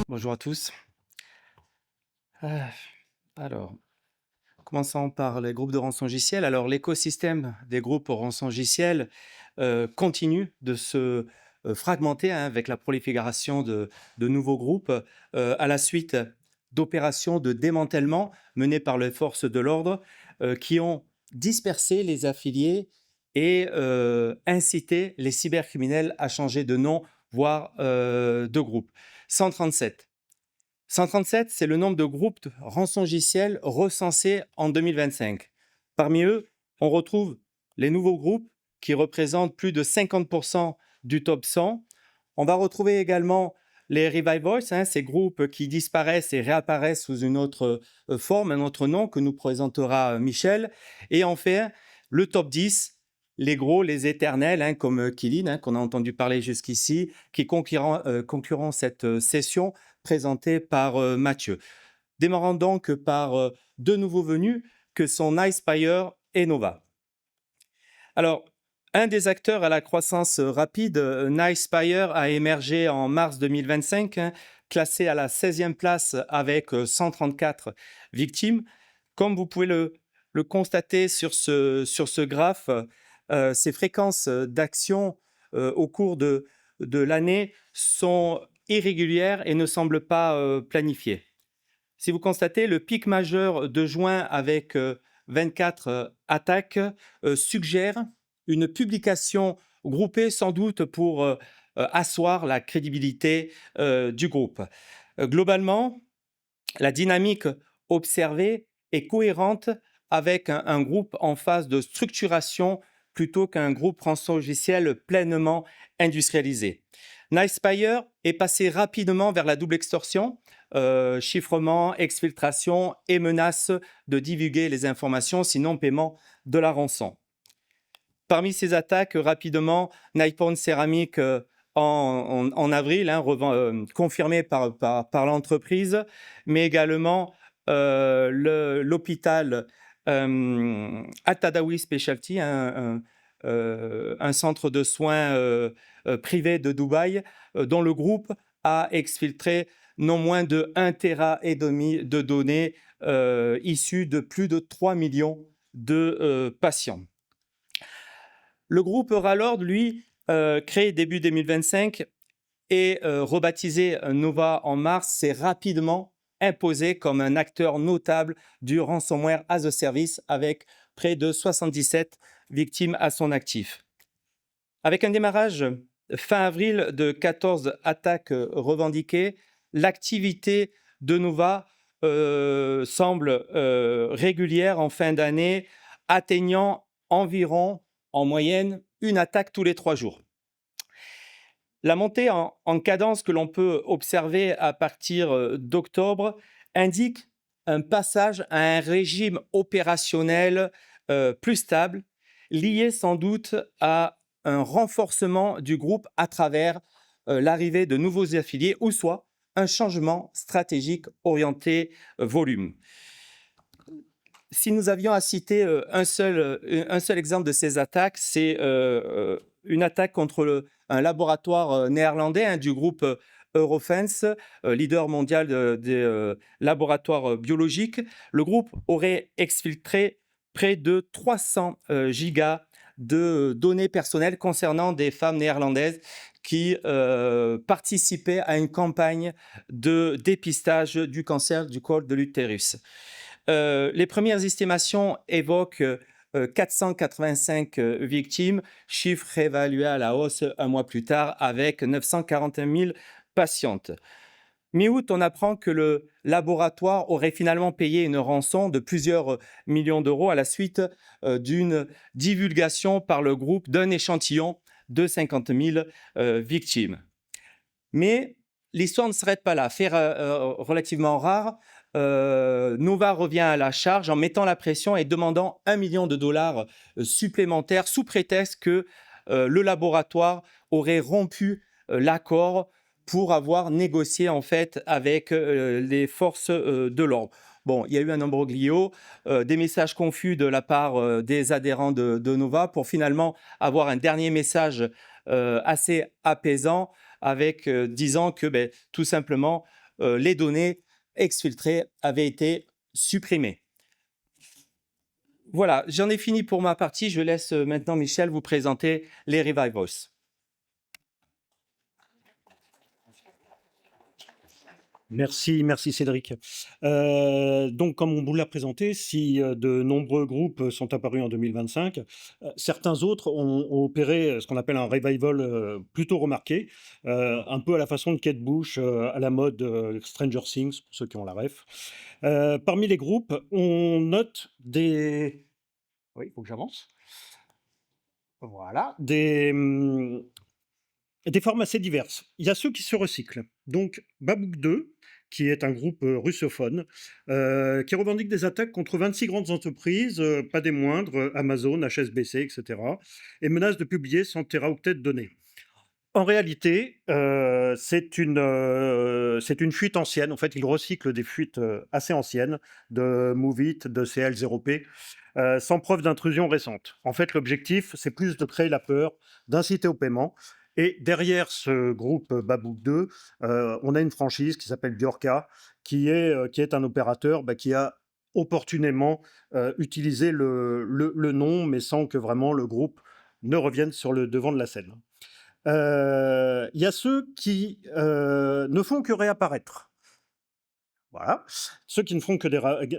Bonjour à tous. Ah, alors, commençons par les groupes de rançongiciel. Alors, l'écosystème des groupes rançongiciel continue de se fragmenter avec la prolifération de nouveaux groupes à la suite d'opérations de démantèlement menées par les forces de l'ordre qui ont dispersé les affiliés et incité les cybercriminels à changer de nom, voire de groupe. 137. 137, c'est le nombre de groupes rançongiciels recensés en 2025. Parmi eux, on retrouve les nouveaux groupes qui représentent plus de 50% du top 100. On va retrouver également les revivals, ces groupes qui disparaissent et réapparaissent sous une autre forme, un autre nom que nous présentera Michel. Et enfin, le top 10, les gros, les éternels, comme Kilin, qu'on a entendu parler jusqu'ici, qui concluront cette session présentée par Mathieu. Démarrons donc par deux nouveaux venus que sont Nicefire et Nova. Alors, un des acteurs à la croissance rapide, Nicefire, a émergé en mars 2025, classé à la 16e place avec 134 victimes. Comme vous pouvez le constater sur ce graphe, ces fréquences d'action au cours de l'année sont irrégulières et ne semblent pas planifiées. Si vous constatez, le pic majeur de juin avec 24 attaques suggère une publication groupée sans doute pour asseoir la crédibilité du groupe. Globalement, la dynamique observée est cohérente avec un groupe en phase de structuration plutôt qu'un groupe rançongiciel pleinement industrialisé. Nicefire est passé rapidement vers la double extorsion, chiffrement, exfiltration et menace de divulguer les informations, sinon paiement de la rançon. Parmi ces attaques, rapidement, Nippon Ceramic en avril, confirmé par l'entreprise, mais également l'hôpital Al-Tadawi Specialty, un centre de soins privé de Dubaï, dont le groupe a exfiltré non moins de 1,5 Tera de données issues de plus de 3 millions de patients. Le groupe Ralord, lui, créé début 2025 et rebaptisé Nova en mars, s'est rapidement imposé comme un acteur notable du ransomware as a service avec près de 77 victimes à son actif. Avec un démarrage fin avril de 14 attaques revendiquées, l'activité de Nova semble régulière en fin d'année, atteignant environ en moyenne une attaque tous les 3 jours. La montée en cadence que l'on peut observer à partir d'octobre indique un passage à un régime opérationnel plus stable, lié sans doute à un renforcement du groupe à travers l'arrivée de nouveaux affiliés ou soit un changement stratégique orienté volume. Si nous avions à citer un seul exemple de ces attaques, c'est une attaque contre un laboratoire néerlandais du groupe Eurofence, leader mondial des laboratoires biologiques. Le groupe aurait exfiltré près de 300 gigas de données personnelles concernant des femmes néerlandaises qui participaient à une campagne de dépistage du cancer du col de l'utérus. Les premières estimations évoquent 485 victimes, chiffre réévalué à la hausse un mois plus tard avec 941 000 patientes. Mi-août, on apprend que le laboratoire aurait finalement payé une rançon de plusieurs millions d'euros à la suite d'une divulgation par le groupe d'un échantillon de 50 000 victimes. Mais l'histoire ne s'arrête pas là. Fait relativement rare, Nova revient à la charge en mettant la pression et demandant $1 million supplémentaires sous prétexte que le laboratoire aurait rompu l'accord pour avoir négocié en fait avec les forces de l'ordre. Bon, il y a eu un imbroglio, des messages confus de la part des adhérents de Nova pour finalement avoir un dernier message assez apaisant avec disant que tout simplement les données exfiltrées avaient été supprimées. Voilà, j'en ai fini pour ma partie. Je laisse maintenant Michel vous présenter les Revivals. Merci Cédric. Donc, comme on vous l'a présenté, si de nombreux groupes sont apparus en 2025, certains autres ont opéré ce qu'on appelle un revival plutôt remarqué, un peu à la façon de Kate Bush, à la mode Stranger Things, pour ceux qui ont la ref. Parmi les groupes, on note des... Oui, il faut que j'avance. Voilà. Des formes assez diverses. Il y a ceux qui se recyclent. Donc, Babouk 2, qui est un groupe russophone, qui revendique des attaques contre 26 grandes entreprises, pas des moindres, Amazon, HSBC, etc., et menace de publier 100 téraoctets de données. En réalité, c'est une fuite ancienne. En fait, ils recyclent des fuites assez anciennes de Moveit, de CL0P, sans preuve d'intrusion récente. En fait, l'objectif, c'est plus de créer la peur, d'inciter au paiement. Et derrière ce groupe Babouk 2, on a une franchise qui s'appelle Bjorka, qui est un opérateur qui a opportunément utilisé le nom, mais sans que vraiment le groupe ne revienne sur le devant de la scène. Il y a ceux qui ne font que réapparaître. Voilà. Ceux qui ne font que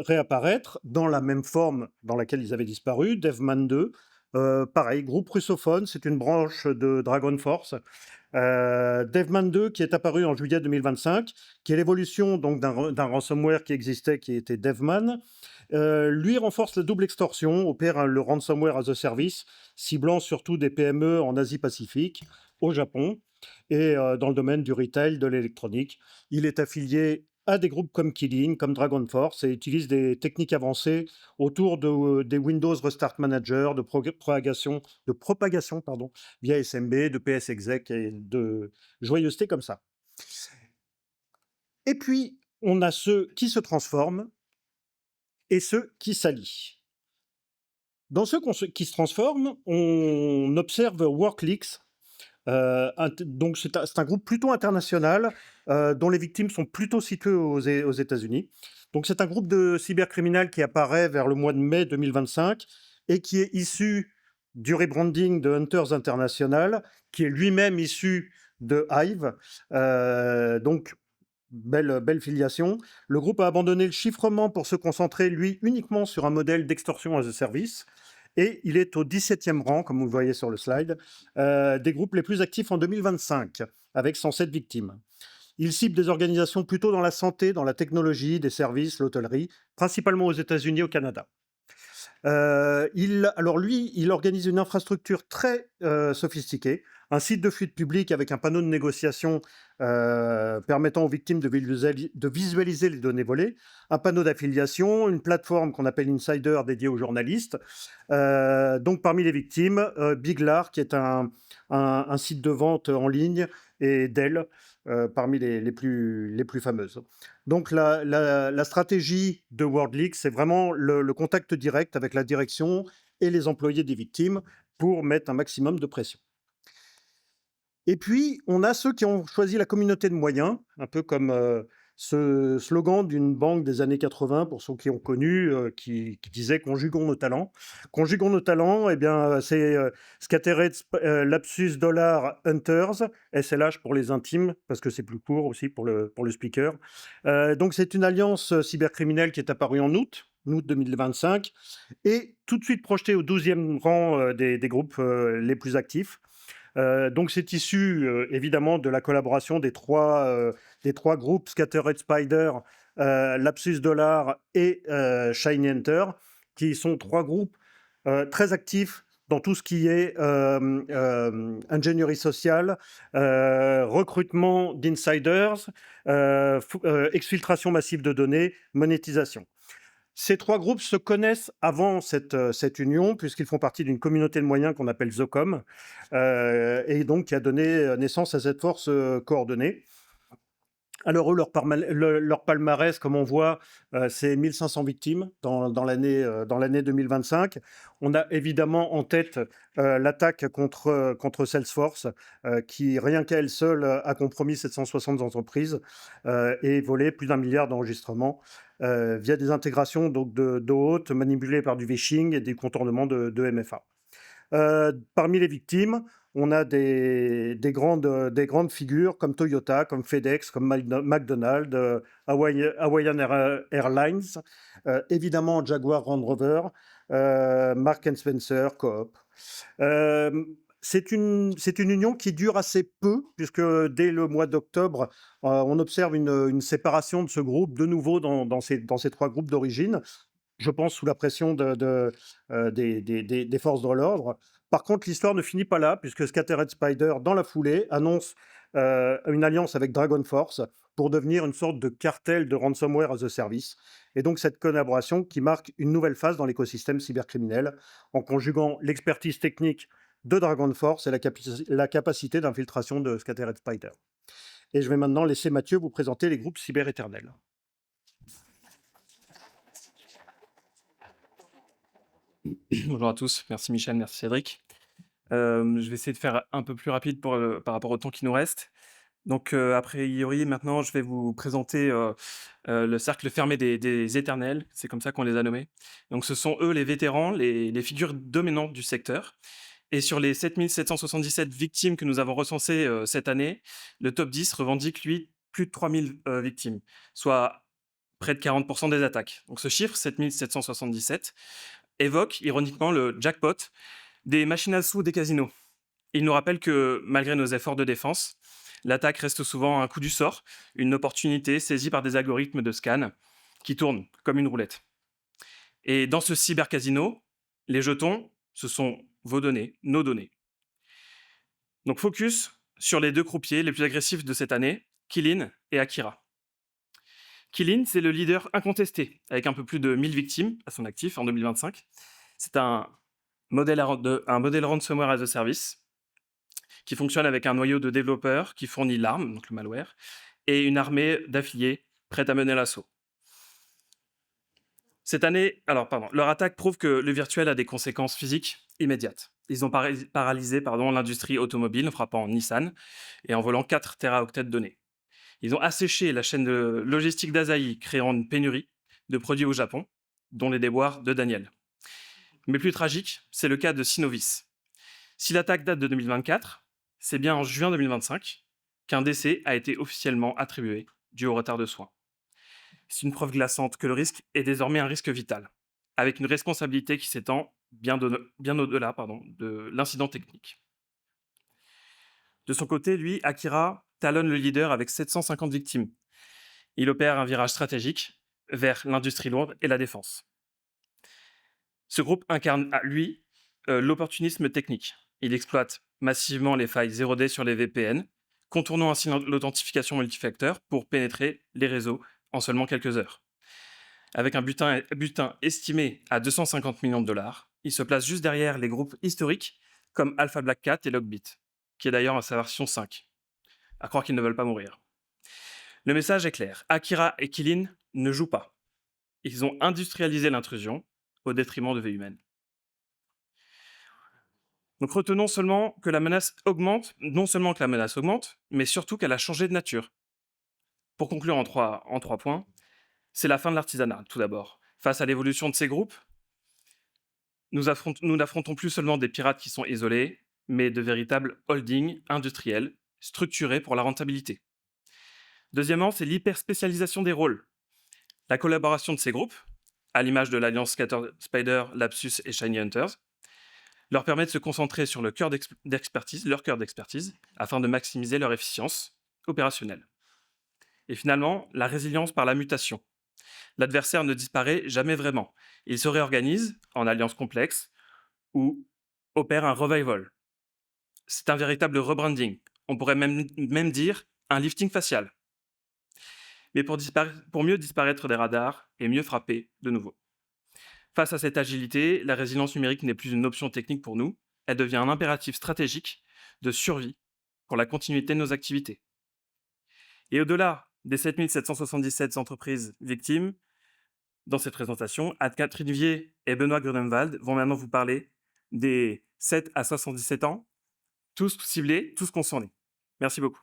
réapparaître dans la même forme dans laquelle ils avaient disparu, Devman 2, pareil, groupe russophone, c'est une branche de Dragon Force. Devman 2 qui est apparu en juillet 2025, qui est l'évolution donc d'un ransomware qui existait, qui était Devman. Lui renforce la double extorsion, opère le ransomware as a service, ciblant surtout des PME en Asie-Pacifique, au Japon, et dans le domaine du retail, de l'électronique. Il est affilié à des groupes comme Killing, comme Dragon Force, et utilise des techniques avancées autour des Windows Restart Manager, de propagation via SMB, de PS exec et de joyeuseté comme ça. Et puis, on a ceux qui se transforment et ceux qui s'allient. Dans ceux qui se transforment, on observe WorkLeaks. Donc c'est un groupe plutôt international dont les victimes sont plutôt situées aux États-Unis. Donc c'est un groupe de cybercriminels qui apparaît vers le mois de mai 2025 et qui est issu du rebranding de Hunters International, qui est lui-même issu de Hive. Donc belle filiation. Le groupe a abandonné le chiffrement pour se concentrer, lui, uniquement sur un modèle d'extorsion as a service. Et il est au 17e rang, comme vous le voyez sur le slide, des groupes les plus actifs en 2025, avec 107 victimes. Il cible des organisations plutôt dans la santé, dans la technologie, des services, l'hôtellerie, principalement aux États-Unis et au Canada. Alors lui, il organise une infrastructure très sophistiquée, un site de fuite publique avec un panneau de négociation permettant aux victimes de visualiser les données volées, un panneau d'affiliation, une plateforme qu'on appelle Insider dédiée aux journalistes. Donc parmi les victimes, Biglar, qui est un site de vente en ligne, et Dell, parmi les plus fameuses. Donc la stratégie de WorldLeaks, c'est vraiment le contact direct avec la direction et les employés des victimes pour mettre un maximum de pression. Et puis, on a ceux qui ont choisi la communauté de moyens, un peu comme ce slogan d'une banque des années 80, pour ceux qui ont connu, qui disait «Conjuguons nos talents». Conjuguons nos talents, eh bien, c'est Scattered Lapsus Dollar Hunters, SLH pour les intimes, parce que c'est plus court aussi pour le speaker. Donc, c'est une alliance cybercriminelle qui est apparue en août 2025, et tout de suite projetée au 12e rang des groupes les plus actifs. Donc c'est issu évidemment de la collaboration des trois groupes Scattered Spider, Lapsus Dollar et Shiny Hunter, qui sont trois groupes très actifs dans tout ce qui est ingénierie sociale, recrutement d'insiders, exfiltration massive de données, monétisation. Ces trois groupes se connaissent avant cette union, puisqu'ils font partie d'une communauté de moyens qu'on appelle ZOCOM, et donc qui a donné naissance à cette force coordonnée. Alors eux, leur palmarès, comme on voit, c'est 1500 victimes dans l'année 2025. On a évidemment en tête l'attaque contre Salesforce, qui, rien qu'à elle seule, a compromis 760 entreprises et volé plus d'1 milliard d'enregistrements via des intégrations donc, de haute manipulées par du phishing et des contournements de MFA. Parmi les victimes, on a des grandes figures comme Toyota, comme FedEx, comme McDonald's, Hawaiian Airlines, évidemment Jaguar Land Rover, Mark Spencer, Coop. C'est une union qui dure assez peu, puisque dès le mois d'octobre, on observe une séparation de ce groupe de nouveau dans ces trois groupes d'origine, je pense sous la pression des forces de l'ordre. Par contre, l'histoire ne finit pas là, puisque Scattered Spider, dans la foulée, annonce une alliance avec Dragon Force pour devenir une sorte de cartel de ransomware as a service. Et donc cette collaboration qui marque une nouvelle phase dans l'écosystème cybercriminel, en conjuguant l'expertise technique de Dragon Force et la capacité d'infiltration de Scattered Spider. Et je vais maintenant laisser Mathieu vous présenter les groupes cyberéternels. Bonjour à tous, merci Michel, merci Cédric. Je vais essayer de faire un peu plus rapide par rapport au temps qui nous reste. Donc, a priori, maintenant, je vais vous présenter le cercle fermé des éternels, c'est comme ça qu'on les a nommés. Donc, ce sont eux les vétérans, les figures dominantes du secteur. Et sur les 7777 victimes que nous avons recensées cette année, le top 10 revendique, lui, plus de 3000 victimes, soit près de 40% des attaques. Donc, ce chiffre, 7777, évoque ironiquement le jackpot des machines à sous des casinos. Il nous rappelle que, malgré nos efforts de défense, l'attaque reste souvent un coup du sort, une opportunité saisie par des algorithmes de scan qui tournent comme une roulette. Et dans ce cybercasino, les jetons, ce sont vos données, nos données. Donc focus sur les deux croupiers les plus agressifs de cette année, Qlin et Akira. Qlin, c'est le leader incontesté, avec un peu plus de 1000 victimes à son actif en 2025. C'est un modèle ransomware as a service qui fonctionne avec un noyau de développeurs qui fournit l'arme, donc le malware, et une armée d'affiliés prête à mener l'assaut. Cette année, leur attaque prouve que le virtuel a des conséquences physiques immédiates. Ils ont paralysé l'industrie automobile en frappant Nissan et en volant 4 téraoctets de données. Ils ont asséché la chaîne de logistique d'Asahi, créant une pénurie de produits au Japon, dont les déboires de Daniel. Mais plus tragique, c'est le cas de Synovis. Si l'attaque date de 2024, c'est bien en juin 2025 qu'un décès a été officiellement attribué dû au retard de soins. C'est une preuve glaçante que le risque est désormais un risque vital, avec une responsabilité qui s'étend bien au-delà de l'incident technique. De son côté, lui, Akira talonne le leader avec 750 victimes. Il opère un virage stratégique vers l'industrie lourde et la défense. Ce groupe incarne, lui, l'opportunisme technique. Il exploite massivement les failles 0D sur les VPN, contournant ainsi l'authentification multifacteur pour pénétrer les réseaux en seulement quelques heures. Avec un butin estimé à 250 millions de dollars, il se place juste derrière les groupes historiques comme Alpha Black Cat et Logbit, qui est d'ailleurs à sa version 5. À croire qu'ils ne veulent pas mourir. Le message est clair, Akira et Qlin ne jouent pas. Ils ont industrialisé l'intrusion au détriment de vies humaines. Donc retenons seulement que la menace augmente, non seulement que la menace augmente, mais surtout qu'elle a changé de nature. Pour conclure en trois points, c'est la fin de l'artisanat, tout d'abord. Face à l'évolution de ces groupes, nous n'affrontons plus seulement des pirates qui sont isolés, mais de véritables holdings industriels structurés pour la rentabilité. Deuxièmement, c'est l'hyperspécialisation des rôles. La collaboration de ces groupes, à l'image de l'alliance Scattered Spider, Lapsus et Shiny Hunters, leur permet de se concentrer sur leur cœur d'expertise, afin de maximiser leur efficience opérationnelle. Et finalement, la résilience par la mutation. L'adversaire ne disparaît jamais vraiment. Il se réorganise en alliances complexes ou opère un revival. C'est un véritable rebranding. On pourrait même dire un lifting facial. Mais pour mieux disparaître des radars et mieux frapper de nouveau. Face à cette agilité, la résilience numérique n'est plus une option technique pour nous, elle devient un impératif stratégique de survie pour la continuité de nos activités. Et au-delà des 7 777 entreprises victimes dans cette présentation. Anne-Catherine Vier et Benoît Grunemwald vont maintenant vous parler des 7 à 77 ans, tous ciblés, tous concernés. Merci beaucoup.